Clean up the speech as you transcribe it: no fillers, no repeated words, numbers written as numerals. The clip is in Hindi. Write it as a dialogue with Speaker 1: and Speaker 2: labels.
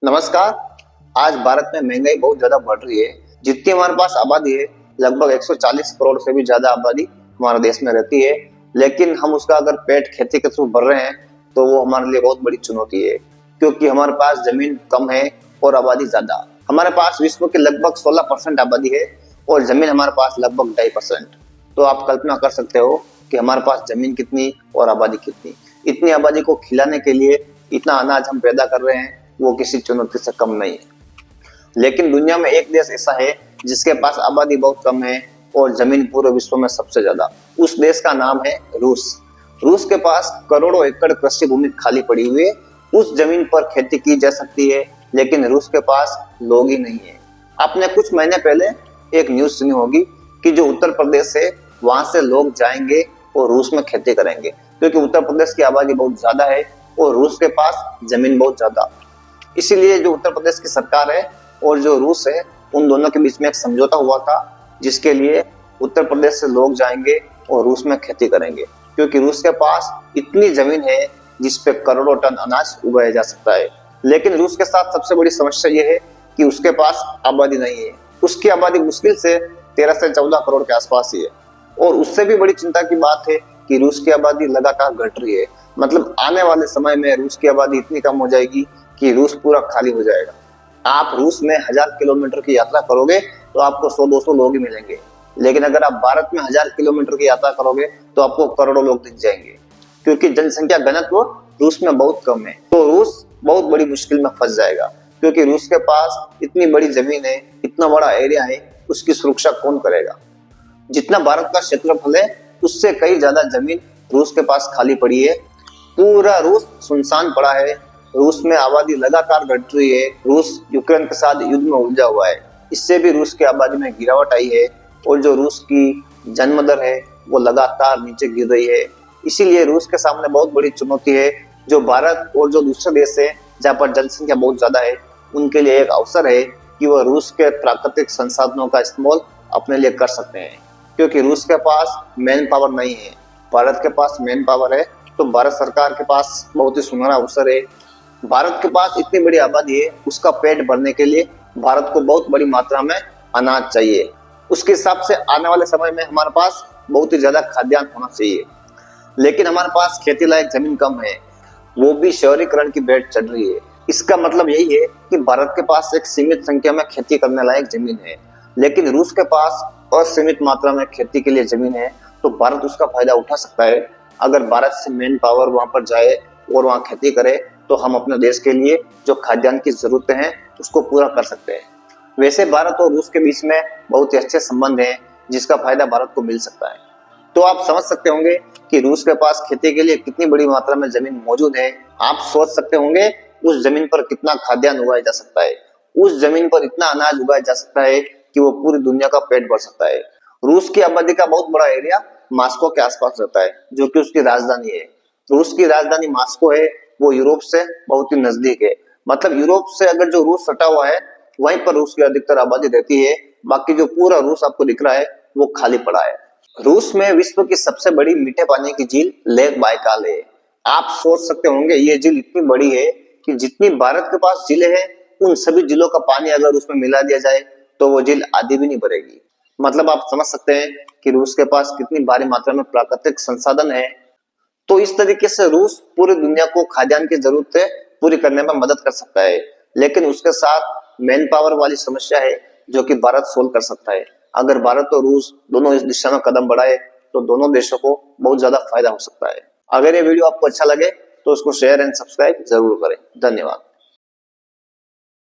Speaker 1: नमस्कार। आज भारत में महंगाई बहुत ज्यादा बढ़ रही है। जितनी हमारे पास आबादी है, लगभग 140 करोड़ से भी ज्यादा आबादी हमारे देश में रहती है, लेकिन हम उसका अगर पेट खेती के थ्रू भर रहे हैं तो वो हमारे लिए बहुत बड़ी चुनौती है, क्योंकि हमारे पास जमीन कम है और आबादी ज्यादा। हमारे पास विश्व की लगभग 16% आबादी है और जमीन हमारे पास लगभग 2.5%। तो आप कल्पना कर सकते हो कि हमारे पास जमीन कितनी और आबादी कितनी। इतनी आबादी को खिलाने के लिए इतना अनाज हम पैदा कर रहे हैं, वो किसी चुनौती से कम नहीं है। लेकिन दुनिया में एक देश ऐसा है जिसके पास आबादी बहुत कम है और जमीन पूरे विश्व में सबसे ज्यादा। उस देश का नाम है रूस। रूस के पास करोड़ों एकड़ कृषि भूमि खाली पड़ी हुई है। उस जमीन पर खेती की जा सकती है, लेकिन रूस के पास लोग ही नहीं है। आपने कुछ महीने पहले एक न्यूज सुनी होगी कि जो उत्तर प्रदेश है वहां से लोग जाएंगे और रूस में खेती करेंगे, क्योंकि उत्तर प्रदेश की आबादी बहुत ज्यादा है और रूस के पास जमीन बहुत ज्यादा। इसीलिए जो उत्तर प्रदेश की सरकार है और जो रूस है, उन दोनों के बीच में एक समझौता हुआ था, जिसके लिए उत्तर प्रदेश से लोग जाएंगे और रूस में खेती करेंगे, क्योंकि रूस के पास इतनी जमीन है जिस पे करोड़ों टन अनाज उगाया जा सकता है। लेकिन रूस के साथ सबसे बड़ी समस्या ये है कि उसके पास आबादी नहीं है। उसकी आबादी मुश्किल से 13 से 14 करोड़ के आसपास ही है। और उससे भी बड़ी चिंता की बात है कि रूस की आबादी लगातार घट रही है। मतलब आने वाले समय में रूस की आबादी इतनी कम हो जाएगी कि रूस पूरा खाली हो जाएगा। आप रूस में 1000 किलोमीटर की यात्रा करोगे तो आपको 100-200 लोग ही मिलेंगे, लेकिन अगर आप भारत में 1000 किलोमीटर की यात्रा करोगे तो आपको करोड़ों लोग दिख जाएंगे, क्योंकि जनसंख्या घनत्व रूस में बहुत कम है। तो रूस बहुत बड़ी मुश्किल में फंस जाएगा, क्योंकि रूस के पास इतनी बड़ी जमीन है, इतना बड़ा एरिया है, उसकी सुरक्षा कौन करेगा। जितना भारत का क्षेत्रफल है उससे कई ज्यादा जमीन रूस के पास खाली पड़ी है। पूरा रूस सुनसान पड़ा है। रूस में आबादी लगातार घट रही है। रूस यूक्रेन के साथ युद्ध में उलझा हुआ है। इससे भी रूस की आबादी में गिरावट आई है और जो रूस की जन्म दर है वो लगातार नीचे गिर रही है। इसीलिए रूस के सामने बहुत बड़ी चुनौती है। जो भारत और जो दूसरे देश है जहाँ पर जनसंख्या बहुत ज्यादा है, उनके लिए एक अवसर है कि वह रूस के प्राकृतिक संसाधनों का इस्तेमाल अपने लिए कर सकते हैं, क्योंकि रूस के पास मैन पावर नहीं है। भारत के पास मैन पावर है। तो भारत सरकार के पास बहुत ही सुनहरा अवसर है। भारत के पास इतनी बड़ी आबादी है, उसका पेट भरने के लिए भारत को बहुत बड़ी मात्रा में अनाज चाहिए। उसके हिसाब से आने वाले समय में हमारे पास बहुत ही ज्यादा खाद्यान्न होना चाहिए। लेकिन हमारे पास खेती लायक जमीन कम है, वो भी शहरीकरण की भेंट चढ़ रही है। इसका मतलब यही है कि भारत के पास एक सीमित संख्या में खेती करने लायक जमीन है, लेकिन रूस के पास असीमित मात्रा में खेती के लिए जमीन है। तो भारत उसका फायदा उठा सकता है। अगर भारत से मैन पावर वहां पर जाए और वहां खेती करे तो हम अपने देश के लिए जो खाद्यान्न की जरूरतें हैं उसको पूरा कर सकते हैं। वैसे भारत और रूस के बीच में बहुत ही अच्छे संबंध हैं, जिसका फायदा भारत को मिल सकता है। तो आप समझ सकते होंगे कि रूस के पास खेती के लिए कितनी बड़ी मात्रा में जमीन मौजूद है। आप सोच सकते होंगे उस जमीन पर कितना खाद्यान्न उगाया जा सकता है। उस जमीन पर इतना अनाज उगाया जा सकता है कि वो पूरी दुनिया का पेट भर सकता है। रूस की आबादी का बहुत बड़ा एरिया मॉस्को के आसपास रहता है, जो कि उसकी राजधानी है। रूस की राजधानी मॉस्को है, वो यूरोप से बहुत ही नजदीक है। मतलब यूरोप से अगर जो रूस सटा हुआ है वहीं पर रूस की अधिकतर आबादी रहती है। बाकी जो पूरा रूस आपको दिख रहा है वो खाली पड़ा है। रूस में विश्व की सबसे बड़ी मीठे पानी की झील लेक बाइकाल है। आप सोच सकते होंगे ये झील इतनी बड़ी है कि जितनी भारत के पास झीलें हैं, उन सभी झीलों का पानी अगर उसमें मिला दिया जाए तो वो झील आधी भी नहीं भरेगी। मतलब आप समझ सकते हैं कि रूस के पास कितनी भारी मात्रा में प्राकृतिक संसाधन है। तो इस तरीके से रूस पूरी दुनिया को खाद्यान्न की जरूरतें पूरी करने में मदद कर सकता है, लेकिन उसके साथ मैन पावर वाली समस्या है जो कि भारत सोल्व कर सकता है। अगर भारत और रूस दोनों इस दिशा में कदम बढ़ाए तो दोनों देशों को बहुत ज्यादा फायदा हो सकता है। अगर ये वीडियो आपको अच्छा लगे तो उसको शेयर एंड सब्सक्राइब जरूर करें। धन्यवाद।